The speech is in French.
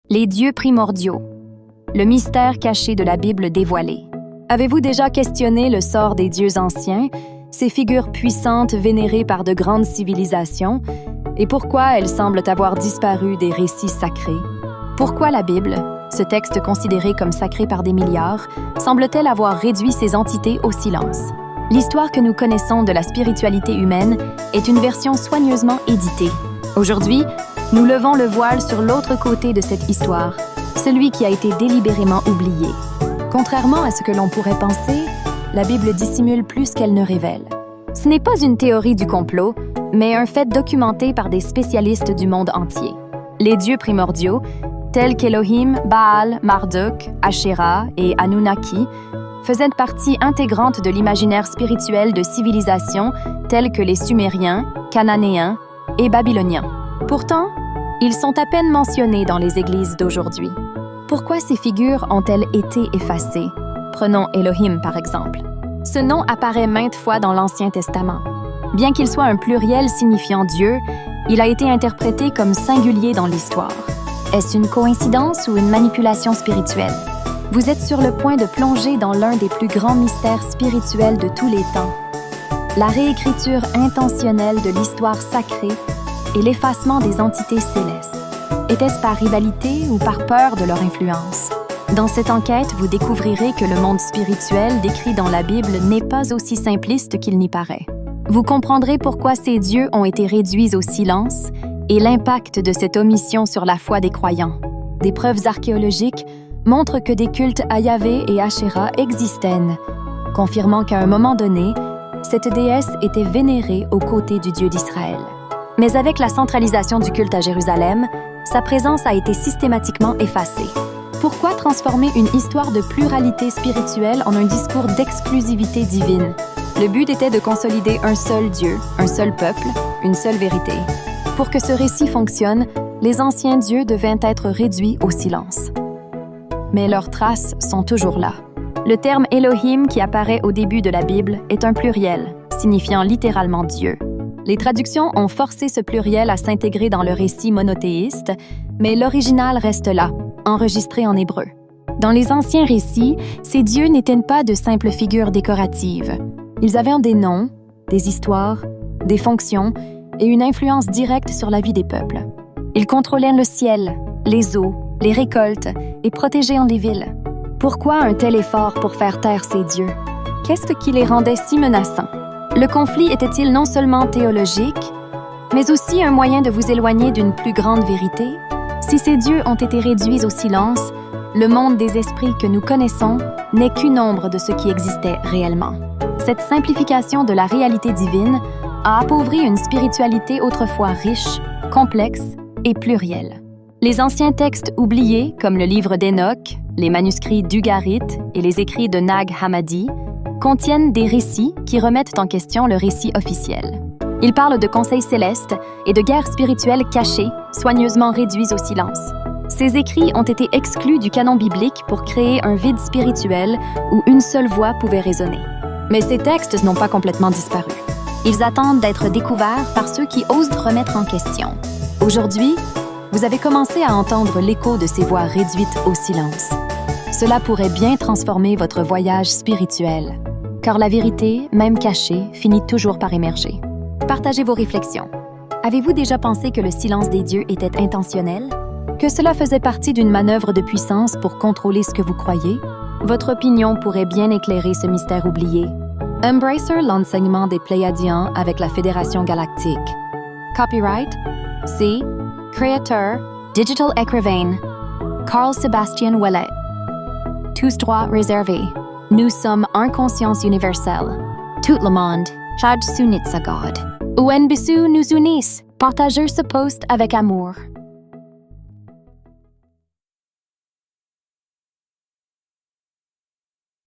Les dieux primordiaux. Le mystère caché de la Bible dévoilé. Avez-vous déjà questionné le sort des dieux anciens, ces figures puissantes vénérées par de grandes civilisations, et pourquoi elles semblent avoir disparu des récits sacrés? Pourquoi la Bible, ce texte considéré comme sacré par des milliards, semble-t-elle avoir réduit ces entités au silence? L'histoire que nous connaissons de la spiritualité humaine est une version soigneusement éditée. Aujourd'hui, nous levons le voile sur l'autre côté de cette histoire, celui qui a été délibérément oublié. Contrairement à ce que l'on pourrait penser, la Bible dissimule plus qu'elle ne révèle. Ce n'est pas une théorie du complot, mais un fait documenté par des spécialistes du monde entier. Les dieux primordiaux, tels qu'Elohim, Baal, Marduk, Asherah et Anunnaki, faisaient partie intégrante de l'imaginaire spirituel de civilisations telles que les Sumériens, Cananéens et Babyloniens. Pourtant, ils sont à peine mentionnés dans les églises d'aujourd'hui. Pourquoi ces figures ont-elles été effacées? Prenons Elohim par exemple. Ce nom apparaît maintes fois dans l'Ancien Testament. Bien qu'il soit un pluriel signifiant Dieu, il a été interprété comme singulier dans l'histoire. Est-ce une coïncidence ou une manipulation spirituelle? Vous êtes sur le point de plonger dans l'un des plus grands mystères spirituels de tous les temps. La réécriture intentionnelle de l'histoire sacrée et l'effacement des entités célestes. Était-ce par rivalité ou par peur de leur influence? Dans cette enquête, vous découvrirez que le monde spirituel décrit dans la Bible n'est pas aussi simpliste qu'il n'y paraît. Vous comprendrez pourquoi ces dieux ont été réduits au silence et l'impact de cette omission sur la foi des croyants. Des preuves archéologiques montrent que des cultes à Yahvé et Asherah existaient, confirmant qu'à un moment donné, cette déesse était vénérée aux côtés du Dieu d'Israël. Mais avec la centralisation du culte à Jérusalem, sa présence a été systématiquement effacée. Pourquoi transformer une histoire de pluralité spirituelle en un discours d'exclusivité divine? Le but était de consolider un seul Dieu, un seul peuple, une seule vérité. Pour que ce récit fonctionne, les anciens dieux devaient être réduits au silence. Mais leurs traces sont toujours là. Le terme Elohim qui apparaît au début de la Bible est un pluriel, signifiant littéralement Dieu. Les traductions ont forcé ce pluriel à s'intégrer dans le récit monothéiste, mais l'original reste là, enregistré en hébreu. Dans les anciens récits, ces dieux n'étaient pas de simples figures décoratives. Ils avaient des noms, des histoires, des fonctions et une influence directe sur la vie des peuples. Ils contrôlaient le ciel, les eaux, les récoltes et protégeaient les villes. Pourquoi un tel effort pour faire taire ces dieux? Qu'est-ce qui les rendait si menaçants? Le conflit était-il non seulement théologique, mais aussi un moyen de vous éloigner d'une plus grande vérité? Si ces dieux ont été réduits au silence, le monde des esprits que nous connaissons n'est qu'une ombre de ce qui existait réellement. Cette simplification de la réalité divine a appauvri une spiritualité autrefois riche, complexe et plurielle. Les anciens textes oubliés, comme le livre d'Enoch, les manuscrits d'Ugarit et les écrits de Nag Hammadi, contiennent des récits qui remettent en question le récit officiel. Ils parlent de conseils célestes et de guerres spirituelles cachées, soigneusement réduits au silence. Ces écrits ont été exclus du canon biblique pour créer un vide spirituel où une seule voix pouvait résonner. Mais ces textes n'ont pas complètement disparu. Ils attendent d'être découverts par ceux qui osent remettre en question. Aujourd'hui, vous avez commencé à entendre l'écho de ces voix réduites au silence. Cela pourrait bien transformer votre voyage spirituel, car la vérité, même cachée, finit toujours par émerger. Partagez vos réflexions. Avez-vous déjà pensé que le silence des dieux était intentionnel? Que cela faisait partie d'une manœuvre de puissance pour contrôler ce que vous croyez? Votre opinion pourrait bien éclairer ce mystère oublié. Embracer l'enseignement des Pléiadiens avec la Fédération Galactique. Copyright C. Créateur Digital Écrivain Carl Sébastien Ouellet. Tous droits réservés. Nous sommes en conscience universelle. Tout le monde. Chad Sunit Sagad. Ouen Bissou nous unissent. Partagez ce post avec amour.